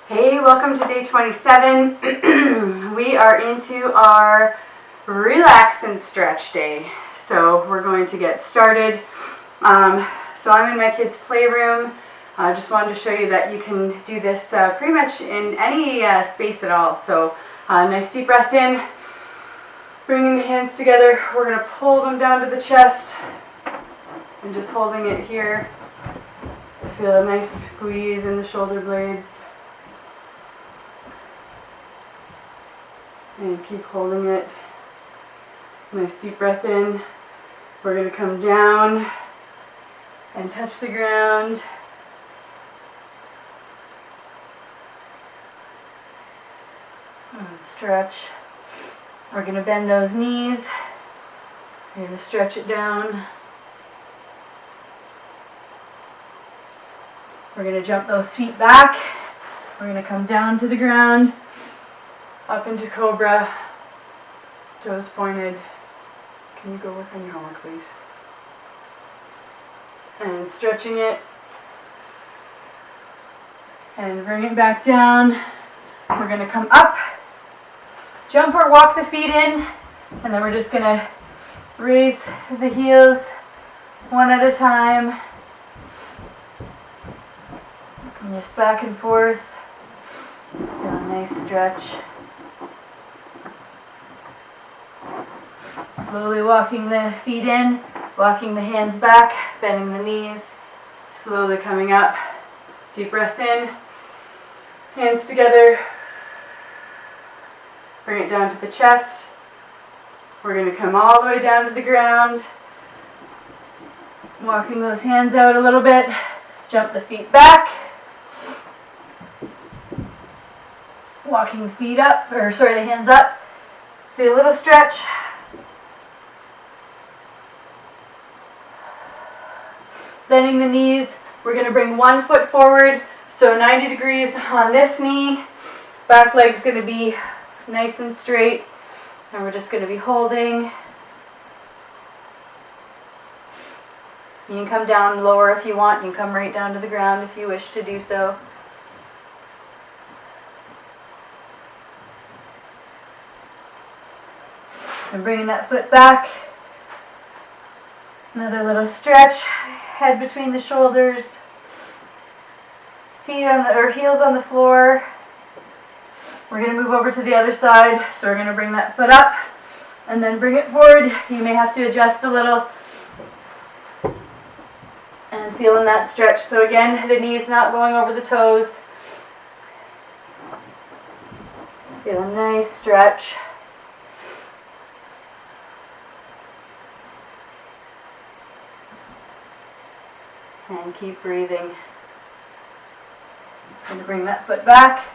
Hey, welcome to day 27. We are into our relax and stretch day. So we're going to get started. So I'm in my kids' playroom. I just wanted to show you that you can do this pretty much in any space at all. So nice deep breath in, bringing the hands together. We're going to pull them down to the chest and just holding it here. Feel a nice squeeze in the shoulder blades. And keep holding it. Nice deep breath in. We're going to come down and touch the ground. And stretch. We're going to bend those knees. We're going to stretch it down. We're going to jump those feet back. We're going to come down to the ground. Up into cobra, toes pointed. Can you go work on your homework, please? And stretching it. And bring it back down. We're going to come up, jump or walk the feet in, and then we're just going to raise the heels one at a time. And just back and forth. Feel a nice stretch. Slowly walking the feet in, walking the hands back, bending the knees, slowly coming up. Deep breath in, hands together. Bring it down to the chest. We're going to come all the way down to the ground. Walking those hands out a little bit. Jump the feet back. Walking the feet up, the hands up. Feel a little stretch. Bending the knees, we're going to bring one foot forward, so 90 degrees on this knee. Back leg's going to be nice and straight, and we're just going to be holding. You can come down lower if you want. You can come right down to the ground if you wish to do so. And bringing that foot back. Another little stretch. Head between the shoulders, feet on or heels on the floor. We're going to move over to the other side, so we're going to bring that foot up and then bring it forward. You may have to adjust a little and feeling that stretch. So again, the knees not going over the toes. Feel a nice stretch. And keep breathing. Going to bring that foot back,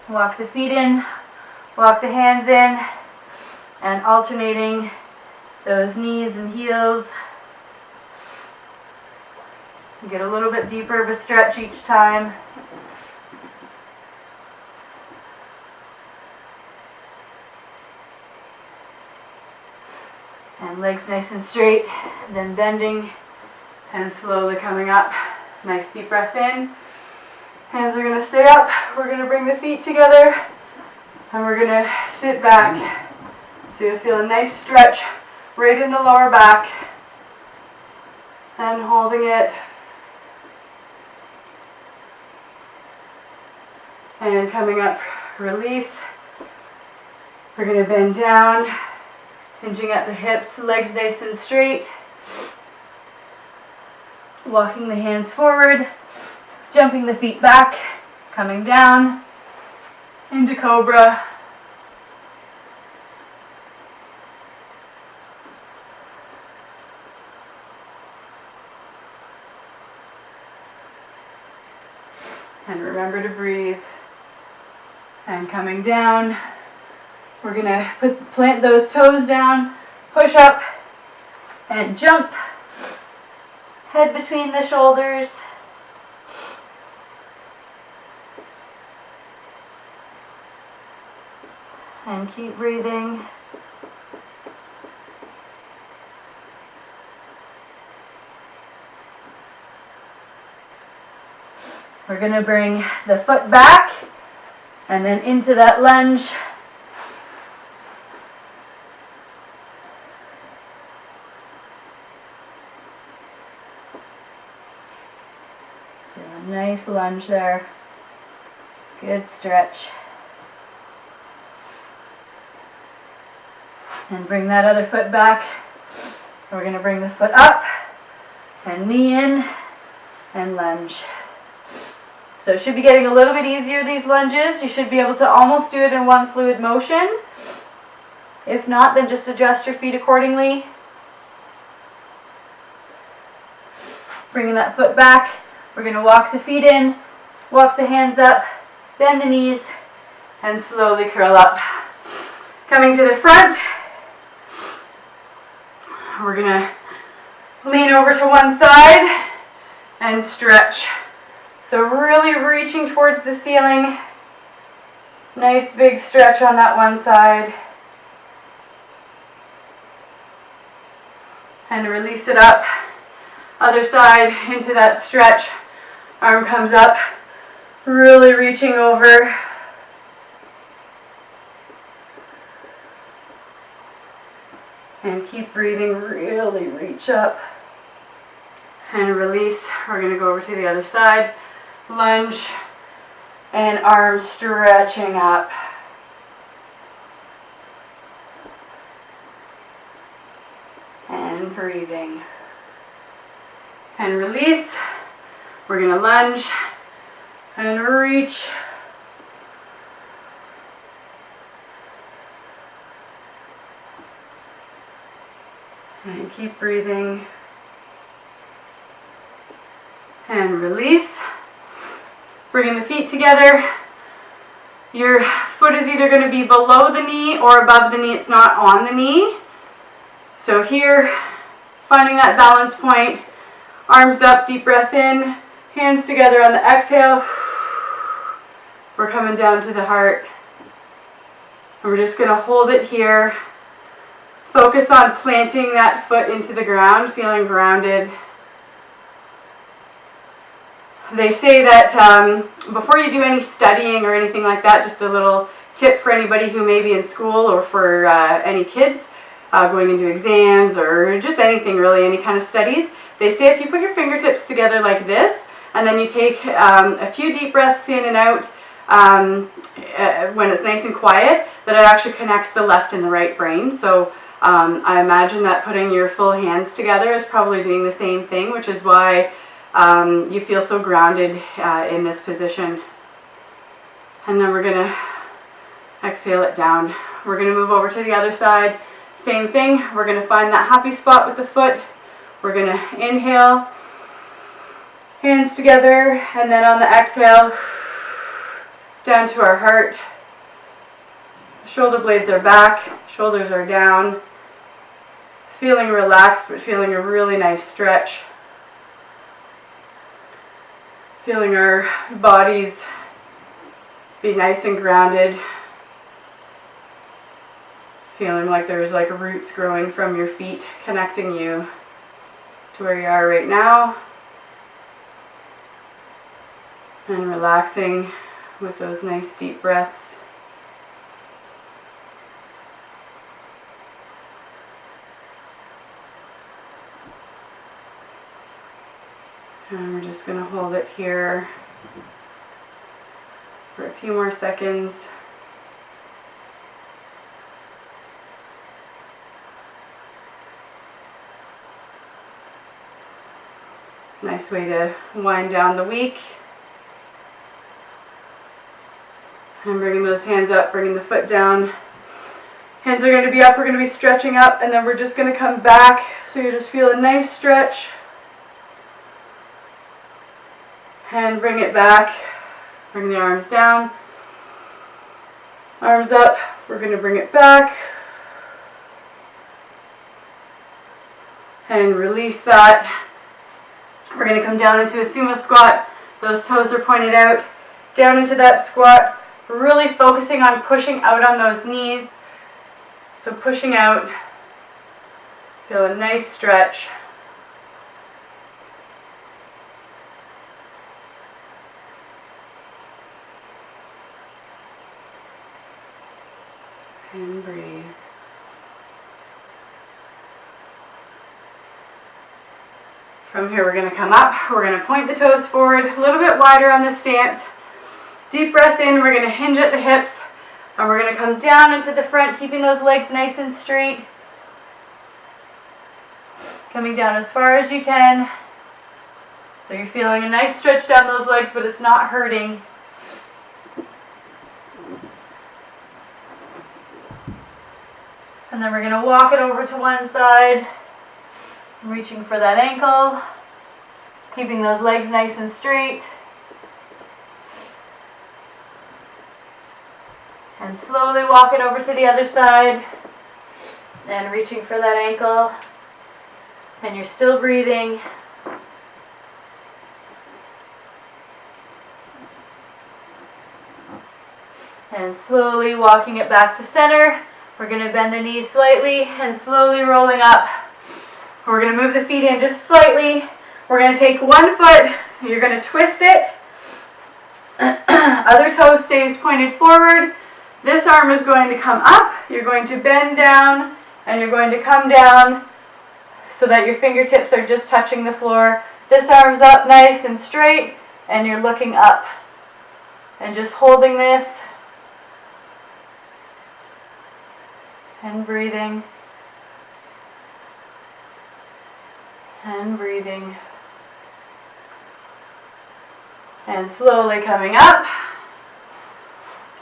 walk the feet in, walk the hands in, and alternating those knees and heels. Get a little bit deeper of a stretch each time. And legs nice and straight, then bending. And slowly coming up. Nice deep breath in. Hands are going to stay up. We're going to bring the feet together. And we're going to sit back. So you'll feel a nice stretch right in the lower back. And holding it. And coming up, release. We're going to bend down. Hinging at the hips, legs nice and straight. Walking the hands forward, jumping the feet back, coming down into cobra. And remember to breathe. And coming down, we're going to plant those toes down, push up, and jump. Head between the shoulders. And keep breathing. We're going to bring the foot back and then into that lunge. A nice lunge there. Good stretch. And bring that other foot back. We're going to bring the foot up and knee in and lunge. So it should be getting a little bit easier, these lunges. You should be able to almost do it in one fluid motion. If not, then just adjust your feet accordingly. Bringing that foot back. We're going to walk the feet in, walk the hands up, bend the knees, and slowly curl up. Coming to the front, we're going to lean over to one side and stretch. So really reaching towards the ceiling. Nice big stretch on that one side. And release it up. Other side into that stretch. Arm comes up. Really reaching over. And keep breathing, really reach up. And release. We're going to go over to the other side. Lunge. And arms stretching up. And breathing. And release. We're going to lunge. And reach. And keep breathing. And release. Bringing the feet together. Your foot is either going to be below the knee or above the knee. It's not on the knee. So here, finding that balance point. Arms up, deep breath in. Hands together on the exhale. We're coming down to the heart. And we're just going to hold it here. Focus on planting that foot into the ground, feeling grounded. They say that before you do any studying or anything like that, just a little tip for anybody who may be in school or for any kids going into exams or just anything really, any kind of studies. They say if you put your fingertips together like this and then you take a few deep breaths in and out when it's nice and quiet, that it actually connects the left and the right brain. So I imagine that putting your full hands together is probably doing the same thing, which is why you feel so grounded in this position. And then we're going to exhale it down. We're going to move over to the other side. Same thing. We're going to find that happy spot with the foot. We're going to inhale, hands together, and then on the exhale, down to our heart. Shoulder blades are back, shoulders are down. Feeling relaxed, but feeling a really nice stretch. Feeling our bodies be nice and grounded. Feeling like there's like roots growing from your feet, connecting you to where you are right now. And relaxing with those nice deep breaths. And we're just going to hold it here for a few more seconds. Nice way to wind down the week. And bringing those hands up, bringing the foot down. Hands are going to be up, we're going to be stretching up, and then we're just going to come back. So you just feel a nice stretch. And bring it back. Bring the arms down. Arms up. We're going to bring it back. And release that. We're going to come down into a sumo squat. Those toes are pointed out. Down into that squat. Really focusing on pushing out on those knees. So pushing out. Feel a nice stretch. And breathe. From here we're going to come up, we're going to point the toes forward, a little bit wider on this stance. Deep breath in, we're going to hinge at the hips, and we're going to come down into the front, keeping those legs nice and straight. Coming down as far as you can. So you're feeling a nice stretch down those legs, but it's not hurting. And then we're going to walk it over to one side, reaching for that ankle, keeping those legs nice and straight. And slowly walk it over to the other side, and reaching for that ankle. And you're still breathing. And slowly walking it back to center. We're going to bend the knees slightly and slowly rolling up. We're going to move the feet in just slightly. We're going to take one foot, you're going to twist it. Other toe stays pointed forward. This arm is going to come up. You're going to bend down and you're going to come down so that your fingertips are just touching the floor. This arm's up nice and straight and you're looking up. And just holding this and breathing. And breathing. And slowly coming up.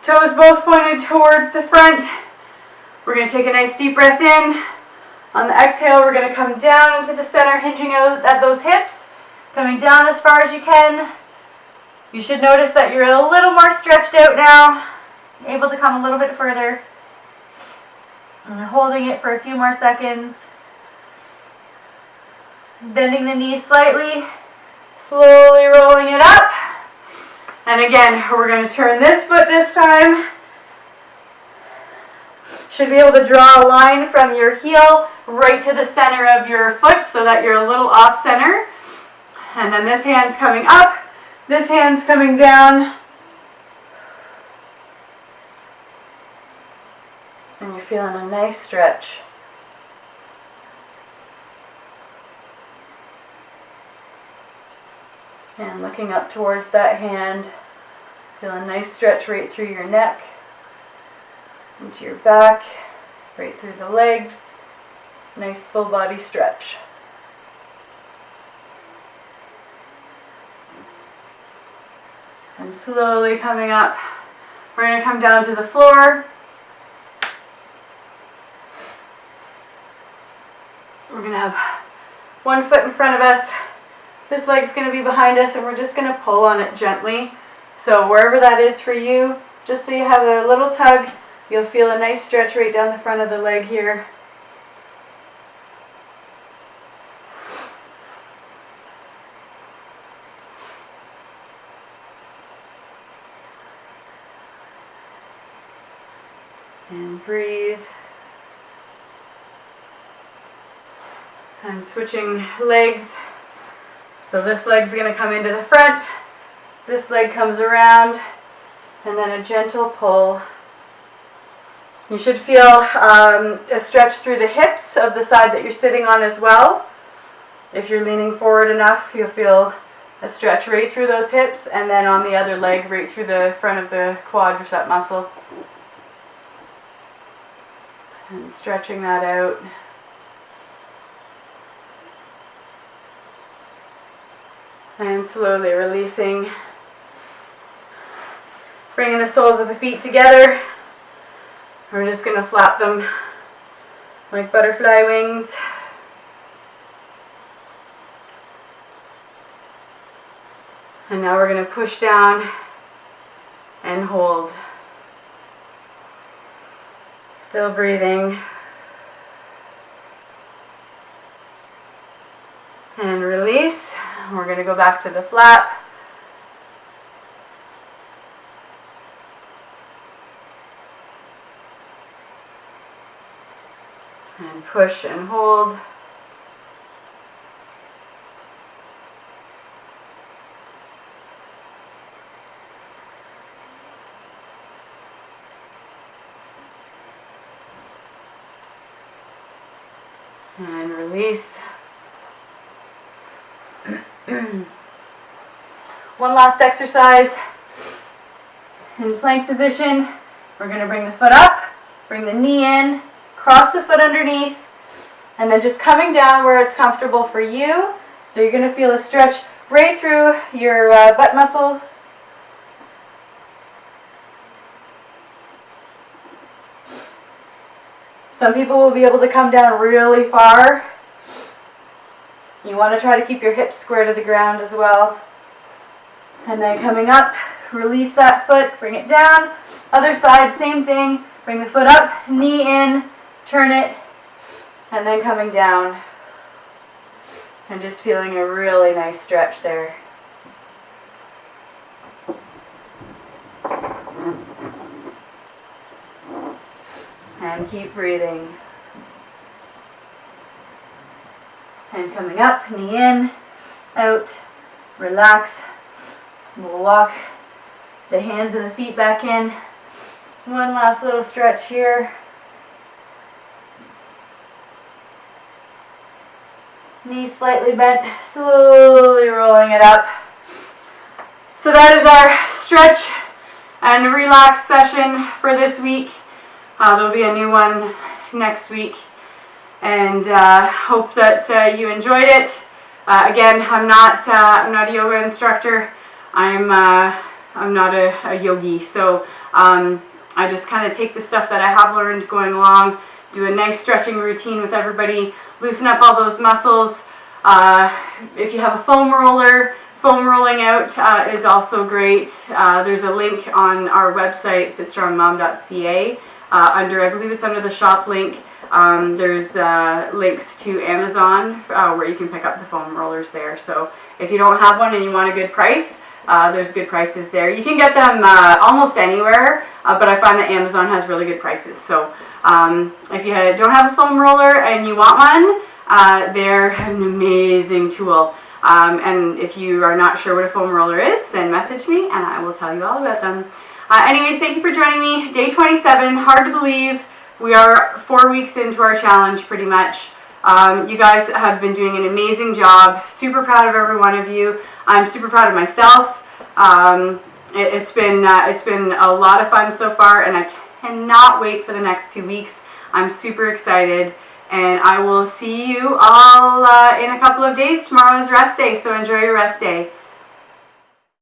Toes both pointed towards the front. We're going to take a nice deep breath in. On the exhale, we're going to come down into the center, hinging out at those hips. Coming down as far as you can. You should notice that you're a little more stretched out now. Able to come a little bit further. And holding it for a few more seconds. Bending the knees slightly. Slowly rolling it up. And again, we're going to turn this foot this time. Should be able to draw a line from your heel right to the center of your foot so that you're a little off center. And then this hand's coming up, this hand's coming down. And you're feeling a nice stretch. And looking up towards that hand, feel a nice stretch right through your neck, into your back, right through the legs. Nice full body stretch. And slowly coming up, we're going to come down to the floor. We're going to have one foot in front of us. This leg's going to be behind us and we're just going to pull on it gently. So wherever that is for you, just so you have a little tug, you'll feel a nice stretch right down the front of the leg here. And breathe. And switching legs. So this leg's going to come into the front, this leg comes around, and then a gentle pull. You should feel a stretch through the hips of the side that you're sitting on as well. If you're leaning forward enough, you'll feel a stretch right through those hips, and then on the other leg, right through the front of the quadricep muscle. And stretching that out. And slowly releasing. Bringing the soles of the feet together. We're just going to flap them like butterfly wings. And now we're going to push down and hold. Still breathing. And release. We're going to go back to the flap. And push and hold. and release. One last exercise. In plank position, we're going to bring the foot up, bring the knee in, cross the foot underneath, and then just coming down where it's comfortable for you. So you're going to feel a stretch right through your butt muscle. Some people will be able to come down really far. You want to try to keep your hips square to the ground as well. And then coming up, release that foot, bring it down. Other side, same thing. Bring the foot up, knee in, turn it, and then coming down. And just feeling a really nice stretch there. And keep breathing. And coming up, knee in, out, relax. We'll walk the hands and the feet back in. One last little stretch here. Knees slightly bent, slowly rolling it up. So that is our stretch and relax session for this week. There'll be a new one next week, and hope that you enjoyed it. Again, I'm not a yoga instructor. I'm not a yogi, so I just kind of take the stuff that I have learned going along, do a nice stretching routine with everybody, loosen up all those muscles. If you have a foam roller, foam rolling out is also great. There's a link on our website, fitstrongmom.ca. I believe it's under the shop link. There's links to Amazon where you can pick up the foam rollers there. So if you don't have one and you want a good price, there's good prices there. You can get them almost anywhere, but I find that Amazon has really good prices. So if you don't have a foam roller and you want one, they're an amazing tool. And if you are not sure what a foam roller is, then message me and I will tell you all about them. Anyways, thank you for joining me. Day 27, hard to believe. We are 4 weeks into our challenge pretty much. You guys have been doing an amazing job. Super proud of every one of you. I'm super proud of myself. It's been a lot of fun so far, and I cannot wait for the next 2 weeks. I'm super excited, and I will see you all in a couple of days. Tomorrow is rest day, so enjoy your rest day.